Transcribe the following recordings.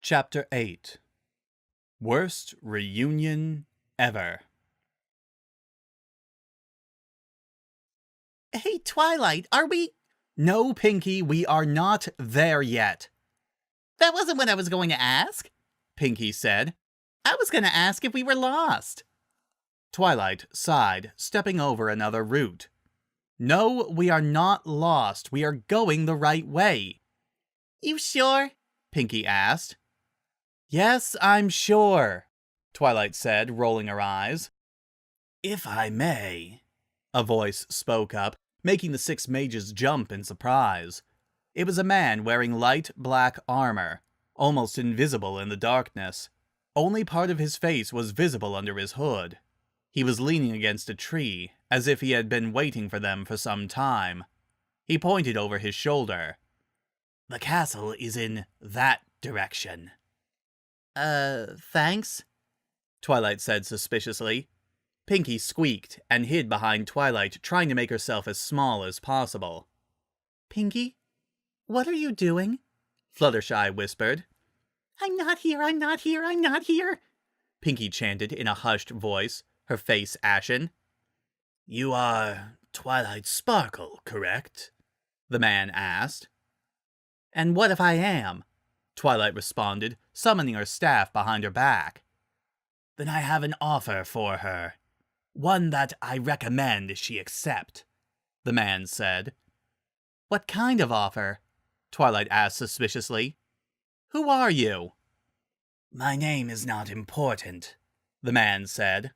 Chapter 8 Worst Reunion Ever. Hey, Twilight, are we... No, Pinky, we are not there yet, That wasn't what I was going to ask. Pinky said. I was going to ask if we were lost. Twilight sighed, stepping over another root. No, we are not lost. We are going the right way. You sure? Pinky asked. Yes, I'm sure, Twilight said, rolling her eyes. If I may, a voice spoke up, making the 6 mages jump in surprise. It was a man wearing light black armor, almost invisible in the darkness. Only part of his face was visible under his hood. He was leaning against a tree, as if he had been waiting for them for some time. He pointed over his shoulder. The castle is in that direction. Thanks? Twilight said suspiciously. Pinky squeaked and hid behind Twilight, trying to make herself as small as possible. Pinky? What are you doing? Fluttershy whispered. I'm not here, I'm not here, I'm not here. Pinky chanted in a hushed voice, her face ashen. You are Twilight Sparkle, correct? The man asked. And what if I am? Twilight responded, summoning her staff behind her back. Then I have an offer for her. One that I recommend she accept, the man said. What kind of offer? Twilight asked suspiciously. Who are you? My name is not important, the man said.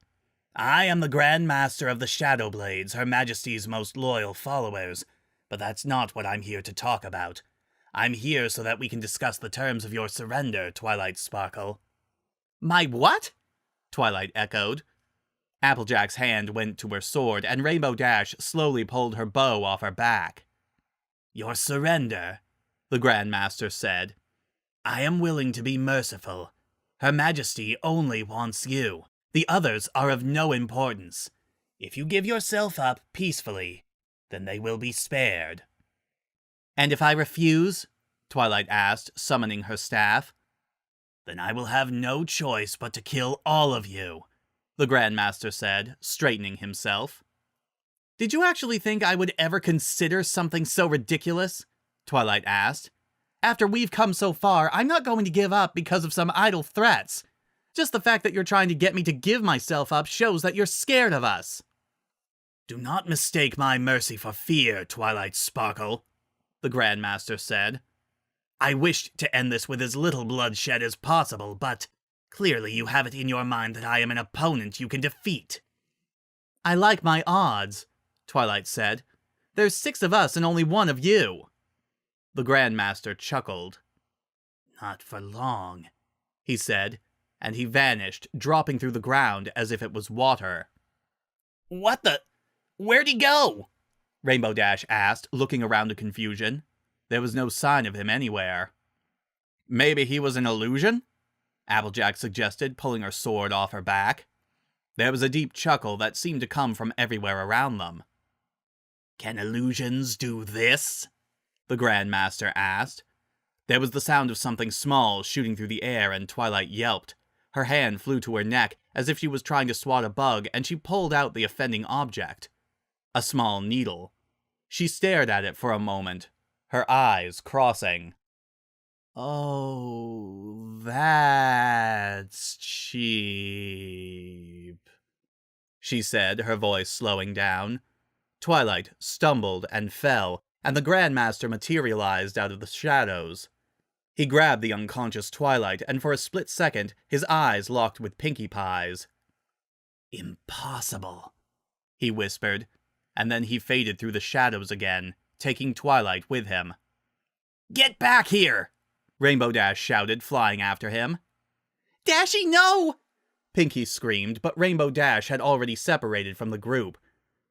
I am the Grand Master of the Shadowblades, Her Majesty's most loyal followers, but that's not what I'm here to talk about. I'm here so that we can discuss the terms of your surrender, Twilight Sparkle. My what? Twilight echoed. Applejack's hand went to her sword, and Rainbow Dash slowly pulled her bow off her back. Your surrender, the Grand Master said. I am willing to be merciful. Her Majesty only wants you. The others are of no importance. If you give yourself up peacefully, then they will be spared. And if I refuse? Twilight asked, summoning her staff. Then I will have no choice but to kill all of you, the Grand Master said, straightening himself. Did you actually think I would ever consider something so ridiculous? Twilight asked. After we've come so far, I'm not going to give up because of some idle threats. Just the fact that you're trying to get me to give myself up shows that you're scared of us. Do not mistake my mercy for fear, Twilight Sparkle, the Grand Master said. I wished to end this with as little bloodshed as possible, but clearly you have it in your mind that I am an opponent you can defeat. I like my odds, Twilight said. There's 6 of us and only 1 of you. The Grand Master chuckled. Not for long, he said, and he vanished, dropping through the ground as if it was water. What the? Where'd he go? Rainbow Dash asked, looking around in confusion. There was no sign of him anywhere. Maybe he was an illusion? Applejack suggested, pulling her sword off her back. There was a deep chuckle that seemed to come from everywhere around them. Can illusions do this? The Grand Master asked. There was the sound of something small shooting through the air, and Twilight yelped. Her hand flew to her neck as if she was trying to swat a bug, and she pulled out the offending object. A small needle. She stared at it for a moment, her eyes crossing. Oh, that's cheap, she said, her voice slowing down. Twilight stumbled and fell, and the Grand Master materialized out of the shadows. He grabbed the unconscious Twilight, and for a split second, his eyes locked with Pinkie Pie's. Impossible, he whispered, and then he faded through the shadows again, taking Twilight with him. Get back here! Rainbow Dash shouted, flying after him. Dashy, no! Pinky screamed, but Rainbow Dash had already separated from the group.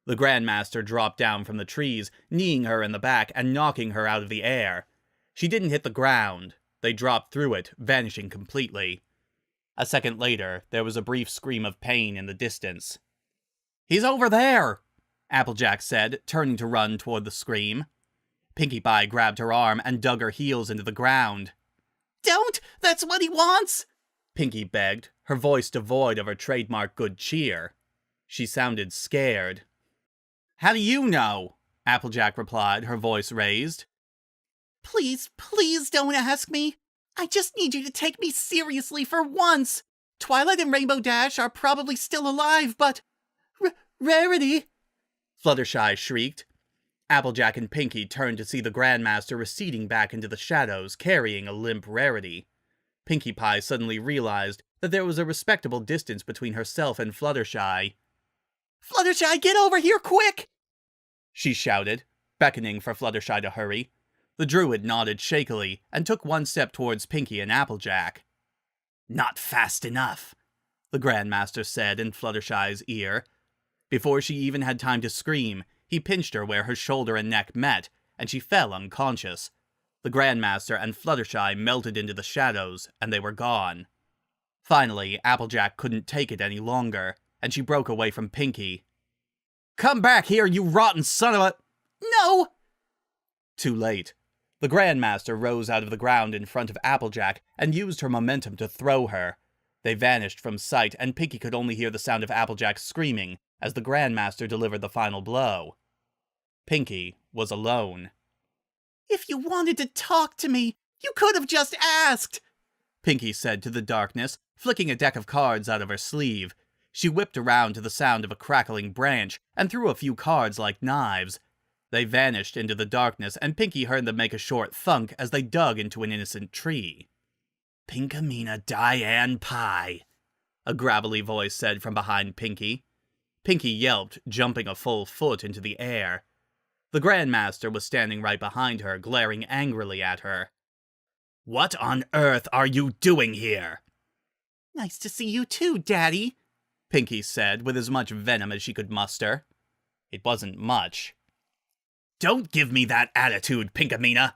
The Grand Master dropped down from the trees, kneeing her in the back and knocking her out of the air. She didn't hit the ground. They dropped through it, vanishing completely. A second later, there was a brief scream of pain in the distance. He's over there, Applejack said, turning to run toward the scream. Pinkie Pie grabbed her arm and dug her heels into the ground. Don't! That's what he wants! Pinky begged, her voice devoid of her trademark good cheer. She sounded scared. How do you know? Applejack replied, her voice raised. Please, please don't ask me. I just need you to take me seriously for once. Twilight and Rainbow Dash are probably still alive, but... Rarity! Fluttershy shrieked. Applejack and Pinky turned to see the Grandmaster receding back into the shadows, carrying a limp Rarity. Pinkie Pie suddenly realized that there was a respectable distance between herself and Fluttershy. Fluttershy, get over here, quick! She shouted, beckoning for Fluttershy to hurry. The druid nodded shakily and took one step towards Pinky and Applejack. Not fast enough, the Grandmaster said in Fluttershy's ear. Before she even had time to scream, he pinched her where her shoulder and neck met, and she fell unconscious. The Grandmaster and Fluttershy melted into the shadows, and they were gone. Finally, Applejack couldn't take it any longer, and she broke away from Pinky. Come back here, you rotten son of a... No! Too late. The Grandmaster rose out of the ground in front of Applejack and used her momentum to throw her. They vanished from sight, and Pinky could only hear the sound of Applejack screaming as the Grandmaster delivered the final blow. Pinky was alone. If you wanted to talk to me, you could have just asked, Pinky said to the darkness, flicking a deck of cards out of her sleeve. She whipped around to the sound of a crackling branch and threw a few cards like knives. They vanished into the darkness, and Pinky heard them make a short thunk as they dug into an innocent tree. Pinkamena Diane Pie, a gravelly voice said from behind Pinky. Pinky yelped, jumping a full foot into the air. The Grandmaster was standing right behind her, glaring angrily at her. What on earth are you doing here? Nice to see you too, Daddy, Pinky said with as much venom as she could muster. It wasn't much. Don't give me that attitude, Pinkamena,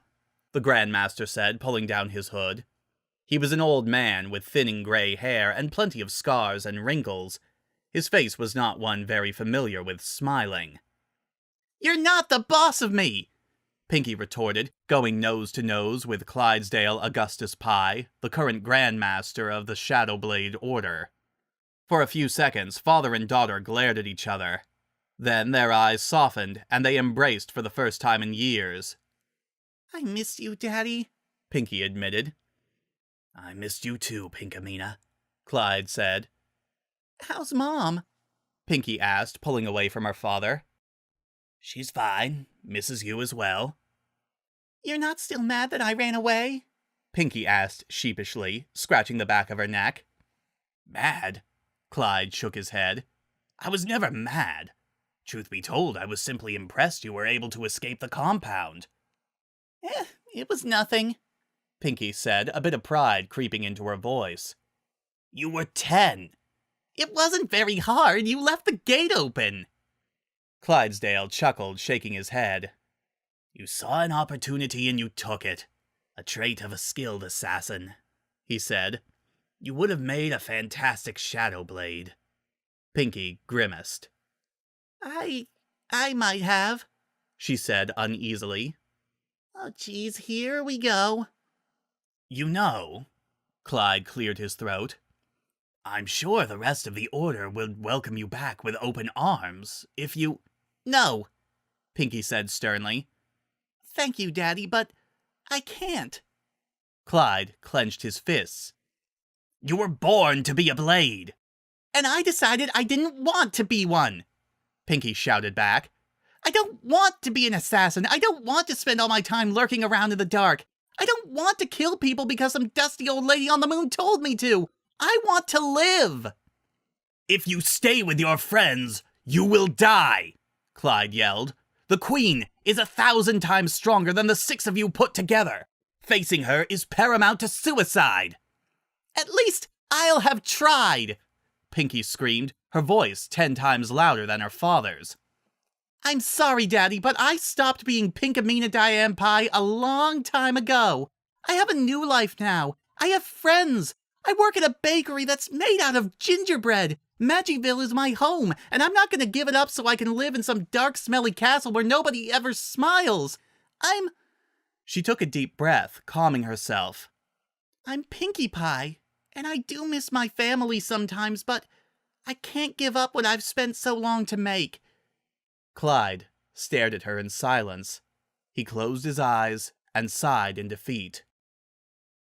the Grandmaster said, pulling down his hood. He was an old man with thinning gray hair and plenty of scars and wrinkles. His face was not one very familiar with smiling. You're not the boss of me, Pinky retorted, going nose to nose with Clydesdale Augustus Pie, the current Grandmaster of the Shadowblade Order. For a few seconds, father and daughter glared at each other. Then their eyes softened, and they embraced for the first time in years. I miss you, Daddy, Pinky admitted. I missed you too, Pinkamena, Clyde said. How's Mom? Pinky asked, pulling away from her father. She's fine. Misses you as well. You're not still mad that I ran away? Pinky asked sheepishly, scratching the back of her neck. Mad? Clyde shook his head. I was never mad. Truth be told, I was simply impressed you were able to escape the compound. It was nothing, Pinky said, a bit of pride creeping into her voice. You were 10. It wasn't very hard. You left the gate open. Clydesdale chuckled, shaking his head. You saw an opportunity and you took it. A trait of a skilled assassin, he said. You would have made a fantastic Shadowblade. Pinky grimaced. I might have, she said uneasily. Oh, geez, here we go. You know, Clyde cleared his throat. I'm sure the rest of the Order would welcome you back with open arms, if you... No, Pinky said sternly. Thank you, Daddy, but I can't. Clyde clenched his fists. You were born to be a blade. And I decided I didn't want to be one, Pinky shouted back. I don't want to be an assassin. I don't want to spend all my time lurking around in the dark. I don't want to kill people because some dusty old lady on the moon told me to. I want to live. If you stay with your friends, you will die, Clyde yelled. The Queen is 1,000 times stronger than the 6 of you put together. Facing her is paramount to suicide. At least I'll have tried, Pinky screamed, her voice 10 times louder than her father's. I'm sorry, Daddy, but I stopped being Pinkamena Diane Pie a long time ago. I have a new life now. I have friends. I work at a bakery that's made out of gingerbread. Magicville is my home, and I'm not going to give it up so I can live in some dark, smelly castle where nobody ever smiles. She took a deep breath, calming herself. I'm Pinkie Pie, and I do miss my family sometimes, but I can't give up what I've spent so long to make. Clyde stared at her in silence. He closed his eyes and sighed in defeat.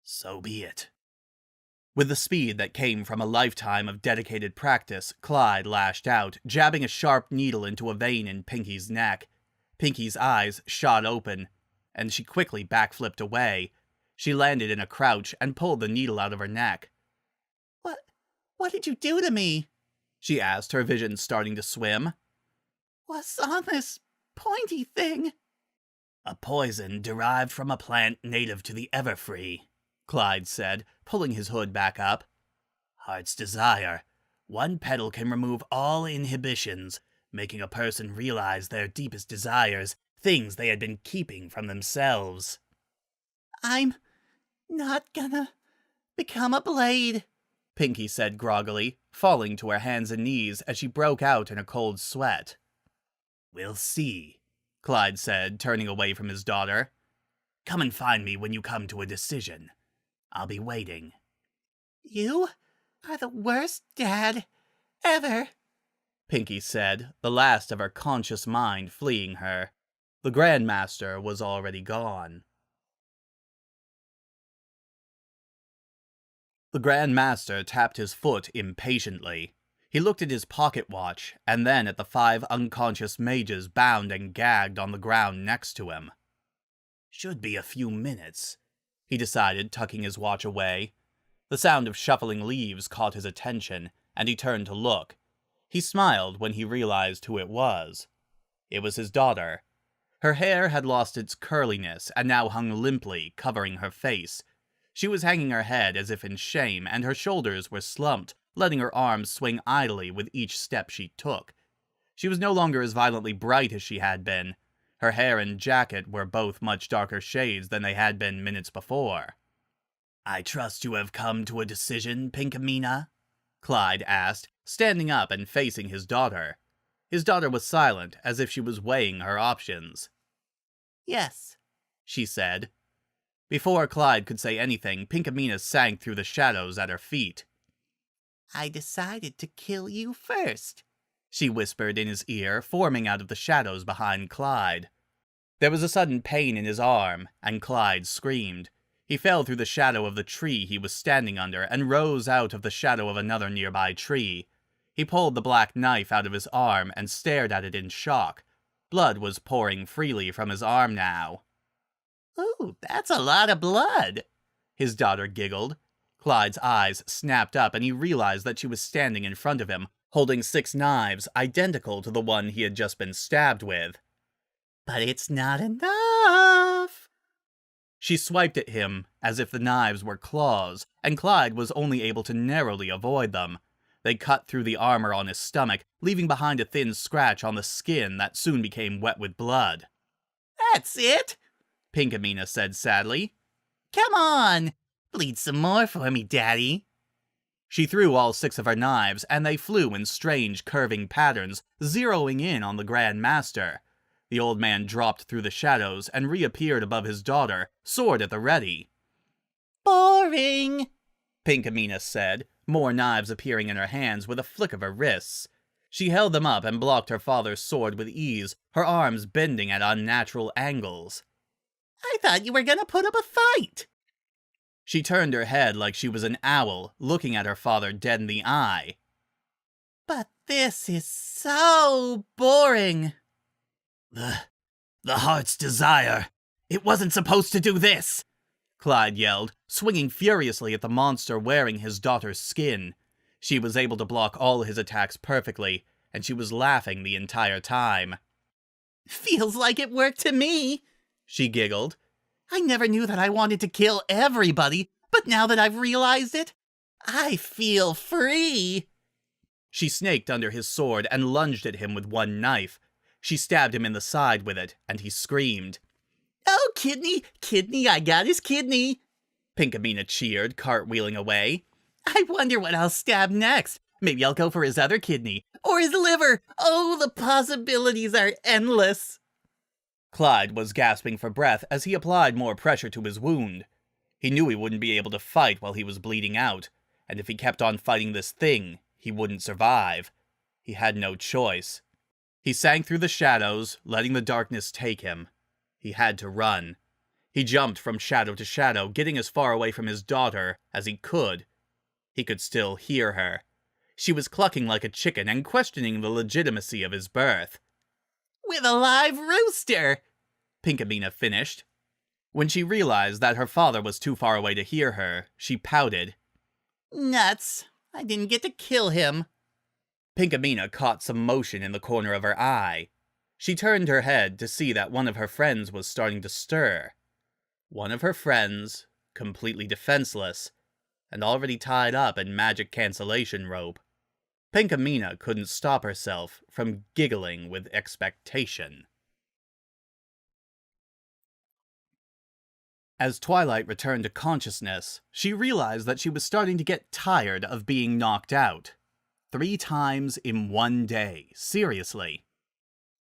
So be it. With the speed that came from a lifetime of dedicated practice, Clyde lashed out, jabbing a sharp needle into a vein in Pinkie's neck. Pinkie's eyes shot open, and she quickly backflipped away. She landed in a crouch and pulled the needle out of her neck. What did you do to me? She asked, her vision starting to swim. What's on this pointy thing? A poison derived from a plant native to the Everfree, Clyde said, pulling his hood back up. Heart's Desire. One petal can remove all inhibitions, making a person realize their deepest desires, things they had been keeping from themselves. I'm not gonna become a blade, Pinkie said groggily, falling to her hands and knees as she broke out in a cold sweat. We'll see, Clyde said, turning away from his daughter. Come and find me when you come to a decision. I'll be waiting. You are the worst dad ever, Pinkie said, the last of her conscious mind fleeing her. The Grandmaster was already gone. The Grandmaster tapped his foot impatiently. He looked at his pocket watch, and then at the 5 unconscious mages bound and gagged on the ground next to him. Should be a few minutes, he decided, tucking his watch away. The sound of shuffling leaves caught his attention, and he turned to look. He smiled when he realized who it was. It was his daughter. Her hair had lost its curliness and now hung limply, covering her face. She was hanging her head as if in shame, and her shoulders were slumped, letting her arms swing idly with each step she took. She was no longer as violently bright as she had been. Her hair and jacket were both much darker shades than they had been minutes before. I trust you have come to a decision, Pinkamena? Clyde asked, standing up and facing his daughter. His daughter was silent, as if she was weighing her options. Yes, she said. Before Clyde could say anything, Pinkamena sank through the shadows at her feet. I decided to kill you first, she whispered in his ear, forming out of the shadows behind Clyde. There was a sudden pain in his arm, and Clyde screamed. He fell through the shadow of the tree he was standing under and rose out of the shadow of another nearby tree. He pulled the black knife out of his arm and stared at it in shock. Blood was pouring freely from his arm now. Ooh, that's a lot of blood, his daughter giggled. Clyde's eyes snapped up and he realized that she was standing in front of him, holding 6 knives identical to the one he had just been stabbed with. But it's not enough. She swiped at him as if the knives were claws, and Clyde was only able to narrowly avoid them. They cut through the armor on his stomach, leaving behind a thin scratch on the skin that soon became wet with blood. That's it, Pinkamena said sadly. Come on, bleed some more for me, Daddy. She threw all 6 of her knives, and they flew in strange curving patterns, zeroing in on the Grand Master. The old man dropped through the shadows and reappeared above his daughter, sword at the ready. Boring, Pinkamena said, more knives appearing in her hands with a flick of her wrists. She held them up and blocked her father's sword with ease, her arms bending at unnatural angles. I thought you were gonna put up a fight. She turned her head like she was an owl, looking at her father dead in the eye. But this is so boring. The Heart's Desire. It wasn't supposed to do this, Clyde yelled, swinging furiously at the monster wearing his daughter's skin. She was able to block all his attacks perfectly, and she was laughing the entire time. Feels like it worked to me, she giggled. I never knew that I wanted to kill everybody, but now that I've realized it, I feel free. She snaked under his sword and lunged at him with one knife. She stabbed him in the side with it, and he screamed. Oh, kidney, I got his kidney, Pinkamena cheered, cartwheeling away. I wonder what I'll stab next. Maybe I'll go for his other kidney, or his liver. Oh, the possibilities are endless. Clyde was gasping for breath as he applied more pressure to his wound. He knew he wouldn't be able to fight while he was bleeding out, and if he kept on fighting this thing, he wouldn't survive. He had no choice. He sank through the shadows, letting the darkness take him. He had to run. He jumped from shadow to shadow, getting as far away from his daughter as he could. He could still hear her. She was clucking like a chicken and questioning the legitimacy of his birth. With a live rooster! Pinkamena finished. When she realized that her father was too far away to hear her, she pouted. Nuts. I didn't get to kill him. Pinkamena caught some motion in the corner of her eye. She turned her head to see that one of her friends was starting to stir. One of her friends, completely defenseless, and already tied up in magic cancellation rope. Pinkamena couldn't stop herself from giggling with expectation. As Twilight returned to consciousness, she realized that she was starting to get tired of being knocked out. 3 times in one day, seriously.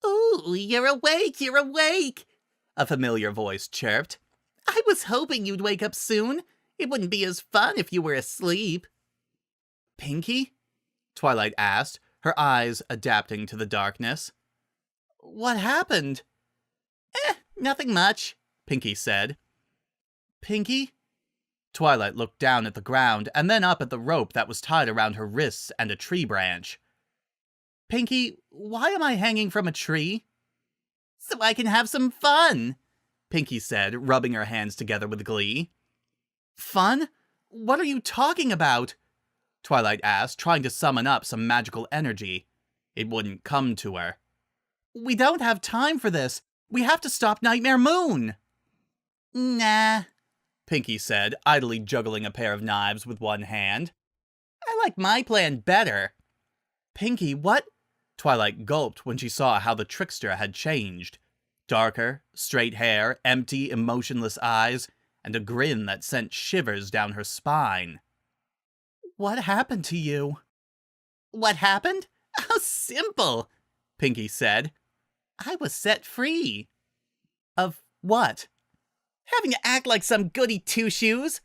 Ooh, you're awake! A familiar voice chirped. I was hoping you'd wake up soon. It wouldn't be as fun if you were asleep. Pinky? Twilight asked, her eyes adapting to the darkness. What happened? Nothing much, Pinky said. Pinky? Twilight looked down at the ground and then up at the rope that was tied around her wrists and a tree branch. Pinky, why am I hanging from a tree? So I can have some fun, Pinky said, rubbing her hands together with glee. Fun? What are you talking about? Twilight asked, trying to summon up some magical energy. It wouldn't come to her. We don't have time for this. We have to stop Nightmare Moon. Nah, Pinky said, idly juggling a pair of knives with one hand. I like my plan better. Pinky, what? Twilight gulped when she saw how the trickster had changed. Darker, straight hair, empty, emotionless eyes, and a grin that sent shivers down her spine. What happened to you? What happened? How simple, Pinky said. I was set free. Of what? Having to act like some goody two-shoes.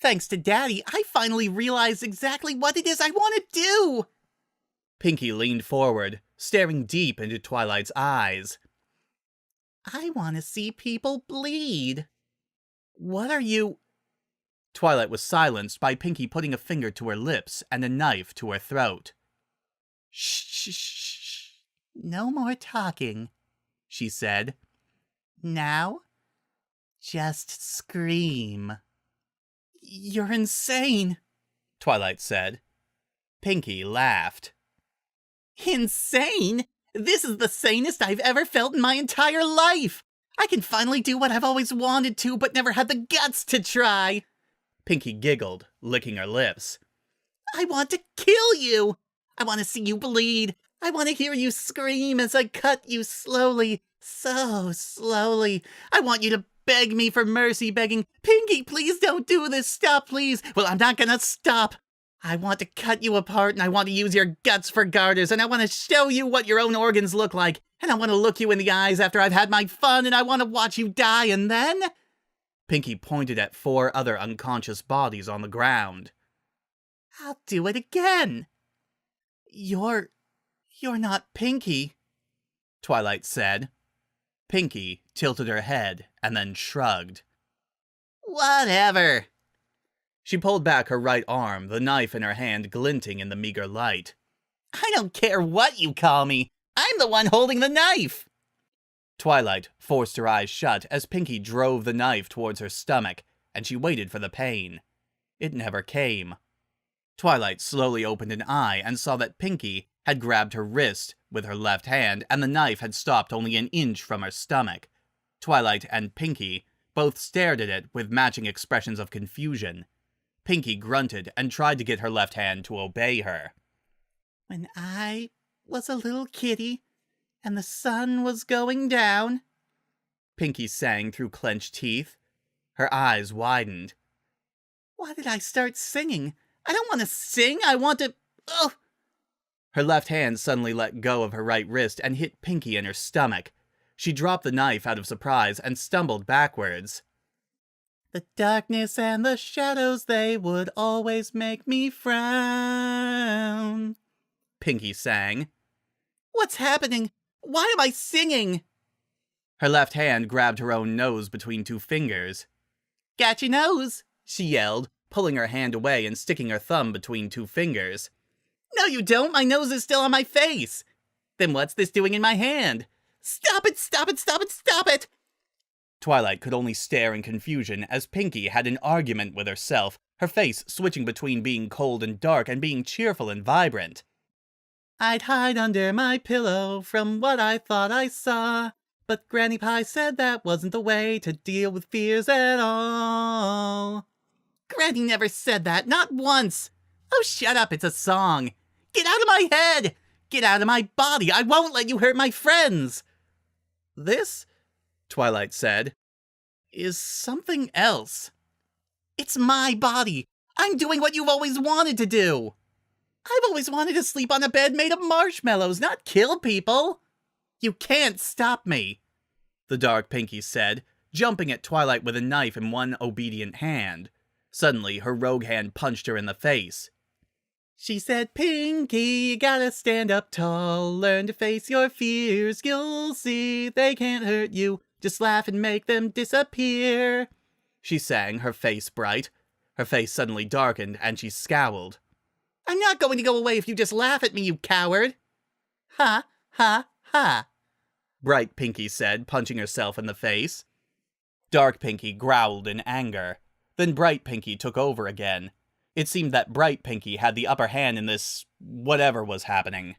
Thanks to Daddy, I finally realized exactly what it is I want to do. Pinky leaned forward, staring deep into Twilight's eyes. I want to see people bleed. What are you... Twilight was silenced by Pinky putting a finger to her lips and a knife to her throat. Shh. No more talking, she said. Now, just scream. You're insane, Twilight said. Pinky laughed. Insane? This is the sanest I've ever felt in my entire life. I can finally do what I've always wanted to, but never had the guts to try. Pinky giggled, licking her lips. I want to kill you. I want to see you bleed. I want to hear you scream as I cut you slowly, so slowly. I want you to beg me for mercy, begging, Pinky, please don't do this. Stop, please. Well, I'm not gonna stop. I want to cut you apart, and I want to use your guts for garters, and I want to show you what your own organs look like, and I want to look you in the eyes after I've had my fun, and I want to watch you die, and then... Pinky pointed at 4 other unconscious bodies on the ground. I'll do it again. You're not Pinky, Twilight said. Pinky tilted her head and then shrugged. Whatever. She pulled back her right arm, the knife in her hand glinting in the meager light. I don't care what you call me. I'm the one holding the knife. Twilight forced her eyes shut as Pinky drove the knife towards her stomach, and she waited for the pain. It never came. Twilight slowly opened an eye and saw that Pinky had grabbed her wrist with her left hand, and the knife had stopped only an inch from her stomach. Twilight and Pinky both stared at it with matching expressions of confusion. Pinky grunted and tried to get her left hand to obey her. When I was a little kitty, and the sun was going down, Pinky sang through clenched teeth. Her eyes widened. Why did I start singing? I don't want to sing, I want to... Ugh! Her left hand suddenly let go of her right wrist and hit Pinky in her stomach. She dropped the knife out of surprise and stumbled backwards. The darkness and the shadows, they would always make me frown. Pinky sang. What's happening? Why am I singing? Her left hand grabbed her own nose between two fingers. Got your nose, she yelled, pulling her hand away and sticking her thumb between two fingers. No, you don't. My nose is still on my face. Then what's this doing in my hand? Stop it, stop it, stop it, stop it! Twilight could only stare in confusion as Pinky had an argument with herself, her face switching between being cold and dark and being cheerful and vibrant. I'd hide under my pillow from what I thought I saw, but Granny Pie said that wasn't the way to deal with fears at all. Granny never said that, not once. Oh, shut up, it's a song. Get out of my head! Get out of my body! I won't let you hurt my friends! This, Twilight said, is something else. It's my body. I'm doing what you've always wanted to do. I've always wanted to sleep on a bed made of marshmallows, not kill people. You can't stop me, the dark Pinky said, jumping at Twilight with a knife in one obedient hand. Suddenly, her rogue hand punched her in the face. She said, Pinky, you gotta stand up tall, learn to face your fears, you'll see they can't hurt you, just laugh and make them disappear. She sang, her face bright. Her face suddenly darkened, and she scowled. I'm not going to go away if you just laugh at me, you coward. Ha, ha, ha, Bright Pinky said, punching herself in the face. Dark Pinky growled in anger. Then Bright Pinky took over again. It seemed that Bright Pinky had the upper hand in this whatever was happening.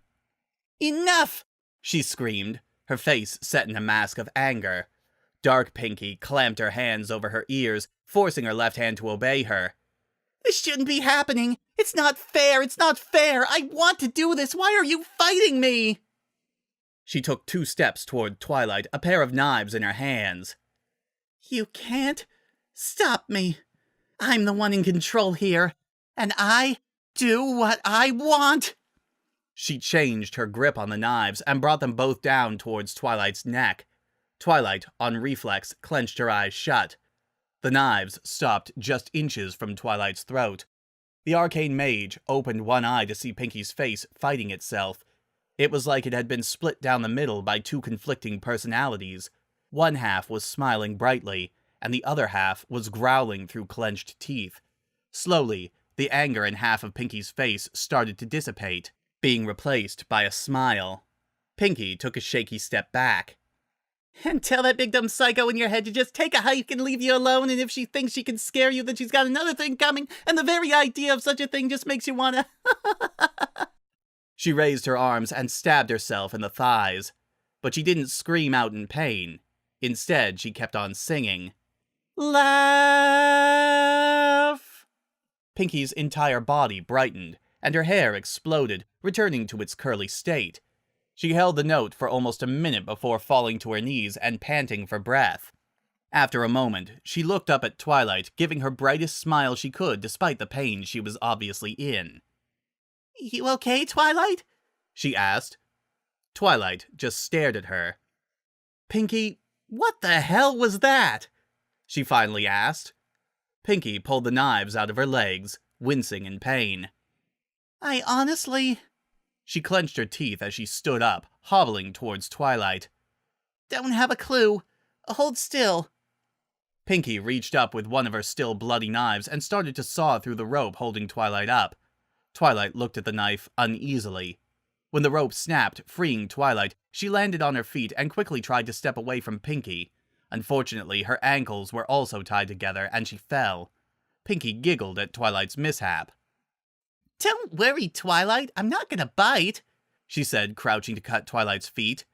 Enough! She screamed, her face set in a mask of anger. Dark Pinky clamped her hands over her ears, forcing her left hand to obey her. This shouldn't be happening! It's not fair! It's not fair! I want to do this! Why are you fighting me? She took 2 steps toward Twilight, a pair of knives in her hands. You can't stop me. I'm the one in control here, and I do what I want. She changed her grip on the knives and brought them both down towards Twilight's neck. Twilight, on reflex, clenched her eyes shut. The knives stopped just inches from Twilight's throat. The arcane mage opened one eye to see Pinky's face fighting itself. It was like it had been split down the middle by 2 conflicting personalities. One half was smiling brightly, and the other half was growling through clenched teeth. Slowly, the anger in half of Pinky's face started to dissipate, being replaced by a smile. Pinky took a shaky step back. And tell that big dumb psycho in your head to just take a hike and leave you alone, and if she thinks she can scare you, then she's got another thing coming, and the very idea of such a thing just makes you wanna... She raised her arms and stabbed herself in the thighs, but she didn't scream out in pain. Instead, she kept on singing. Laugh! Pinky's entire body brightened, and her hair exploded, returning to its curly state. She held the note for almost a minute before falling to her knees and panting for breath. After a moment, she looked up at Twilight, giving her brightest smile she could despite the pain she was obviously in. You okay, Twilight? She asked. Twilight just stared at her. Pinky, what the hell was that? She finally asked. Pinky pulled the knives out of her legs, wincing in pain. I honestly... She clenched her teeth as she stood up, hobbling towards Twilight. Don't have a clue. Hold still. Pinky reached up with one of her still bloody knives and started to saw through the rope holding Twilight up. Twilight looked at the knife uneasily. When the rope snapped, freeing Twilight, she landed on her feet and quickly tried to step away from Pinky. Unfortunately, her ankles were also tied together and she fell. Pinky giggled at Twilight's mishap. Don't worry, Twilight. I'm not gonna bite, she said, crouching to cut Twilight's feet.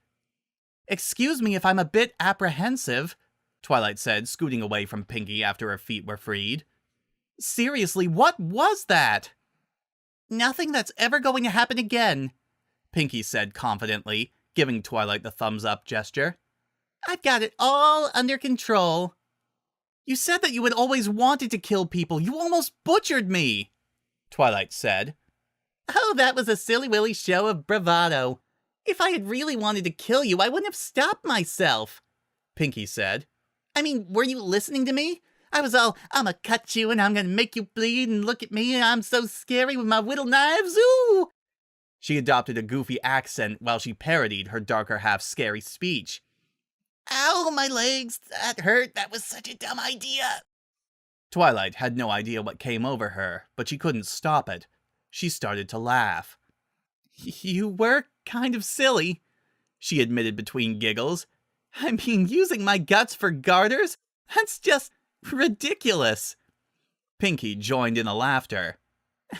Excuse me if I'm a bit apprehensive, Twilight said, scooting away from Pinky after her feet were freed. Seriously, what was that? Nothing that's ever going to happen again, Pinky said confidently, giving Twilight the thumbs-up gesture. I've got it all under control. You said that you had always wanted to kill people. You almost butchered me, Twilight said. Oh, that was a silly-willy show of bravado. If I had really wanted to kill you, I wouldn't have stopped myself, Pinky said. I mean, were you listening to me? I was all, I'ma cut you and I'm gonna make you bleed and look at me and I'm so scary with my whittle knives, ooh! She adopted a goofy accent while she parodied her darker half scary speech. Ow, my legs, that hurt, that was such a dumb idea. Twilight had no idea what came over her, but she couldn't stop it. She started to laugh. You were kind of silly, she admitted between giggles. I mean, using my guts for garters? That's just ridiculous. Pinky joined in the laughter.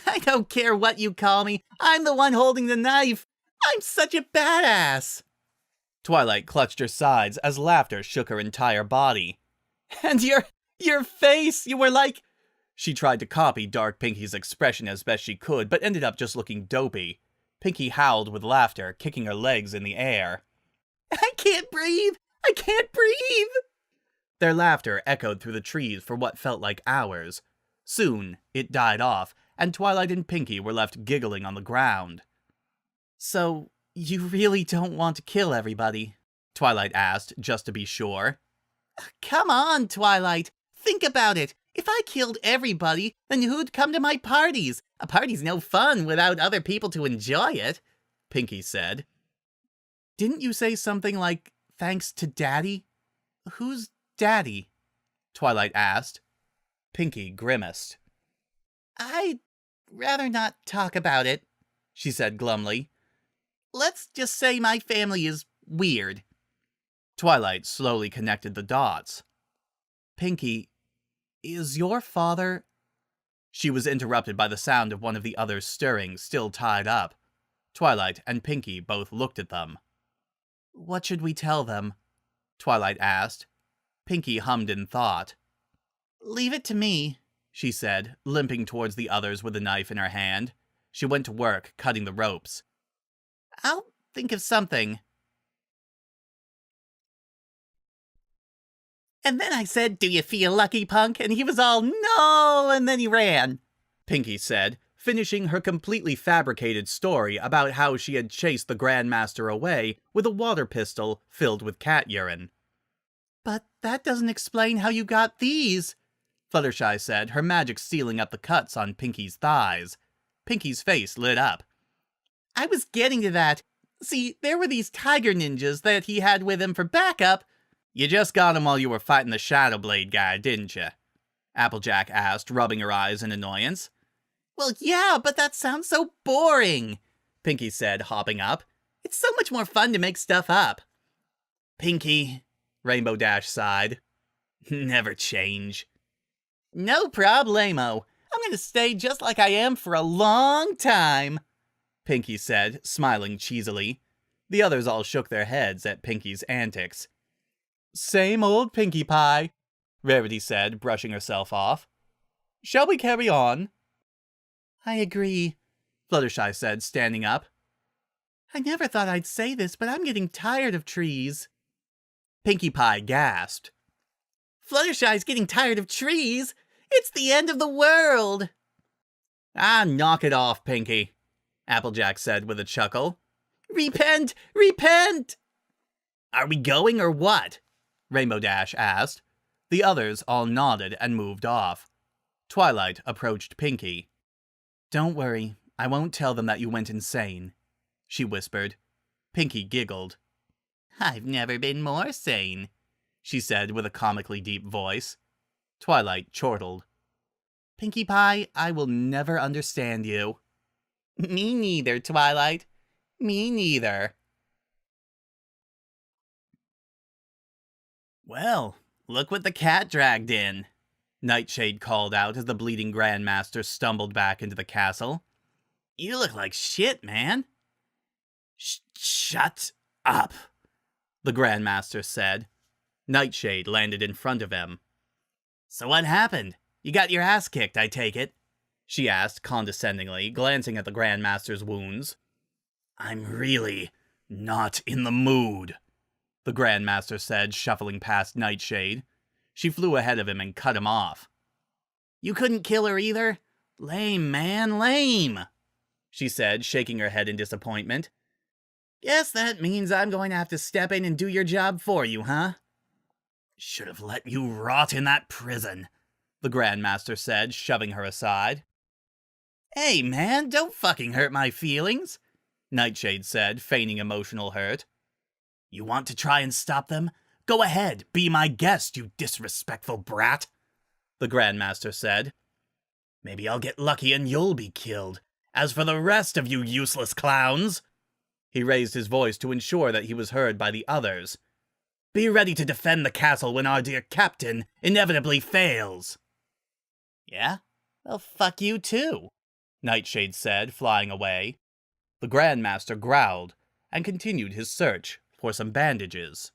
I don't care what you call me. I'm the one holding the knife. I'm such a badass. Twilight clutched her sides as laughter shook her entire body. And your face, you were like... She tried to copy Dark Pinky's expression as best she could, but ended up just looking dopey. Pinky howled with laughter, kicking her legs in the air. I can't breathe! I can't breathe! Their laughter echoed through the trees for what felt like hours. Soon, it died off, and Twilight and Pinky were left giggling on the ground. So, you really don't want to kill everybody? Twilight asked, just to be sure. Come on, Twilight. Think about it. If I killed everybody, then who'd come to my parties? A party's no fun without other people to enjoy it, Pinky said. Didn't you say something like, thanks to Daddy? Who's Daddy? Twilight asked. Pinky grimaced. I'd rather not talk about it, she said glumly. Let's just say my family is weird. Twilight slowly connected the dots. Pinky, is your father... She was interrupted by the sound of one of the others stirring, still tied up. Twilight and Pinky both looked at them. What should we tell them? Twilight asked. Pinky hummed in thought. Leave it to me, she said, limping towards the others with a knife in her hand. She went to work, cutting the ropes. I'll think of something. And then I said, do you feel lucky, punk? And he was all, no, and then he ran. Pinky said, finishing her completely fabricated story about how she had chased the Grandmaster away with a water pistol filled with cat urine. But that doesn't explain how you got these, Fluttershy said, her magic sealing up the cuts on Pinky's thighs. Pinky's face lit up. I was getting to that. See, there were these tiger ninjas that he had with him for backup. You just got him while you were fighting the Shadow Blade guy, didn't you? Applejack asked, rubbing her eyes in annoyance. Well, yeah, but that sounds so boring, Pinky said, hopping up. It's so much more fun to make stuff up. Pinky, Rainbow Dash sighed. Never change. No problemo. I'm gonna stay just like I am for a long time, Pinky said, smiling cheesily. The others all shook their heads at Pinky's antics. Same old Pinkie Pie, Rarity said, brushing herself off. Shall we carry on? I agree, Fluttershy said, standing up. I never thought I'd say this, but I'm getting tired of trees. Pinkie Pie gasped. Fluttershy's getting tired of trees? It's the end of the world! Ah, knock it off, Pinky, Applejack said with a chuckle. Repent! Repent! Are we going or what? Rainbow Dash asked. The others all nodded and moved off. Twilight approached Pinky. Don't worry, I won't tell them that you went insane, she whispered. Pinky giggled. I've never been more sane, she said with a comically deep voice. Twilight chortled. Pinkie Pie, I will never understand you. Me neither, Twilight. Me neither. Well, look what the cat dragged in, Nightshade called out as the bleeding Grandmaster stumbled back into the castle. You look like shit, man. Shut up, the Grandmaster said. Nightshade landed in front of him. So what happened? You got your ass kicked, I take it? She asked condescendingly, glancing at the Grandmaster's wounds. I'm really not in the mood, the Grandmaster said, shuffling past Nightshade. She flew ahead of him and cut him off. You couldn't kill her either? Lame, man, lame, she said, shaking her head in disappointment. Guess that means I'm going to have to step in and do your job for you, huh? Should have let you rot in that prison, the Grandmaster said, shoving her aside. Hey, man, don't fucking hurt my feelings, Nightshade said, feigning emotional hurt. You want to try and stop them? Go ahead, be my guest, you disrespectful brat, the Grandmaster said. Maybe I'll get lucky and you'll be killed. As for the rest of you useless clowns, he raised his voice to ensure that he was heard by the others, be ready to defend the castle when our dear captain inevitably fails. Yeah? Well, fuck you too, Nightshade said, flying away. The Grandmaster growled and continued his search for some bandages.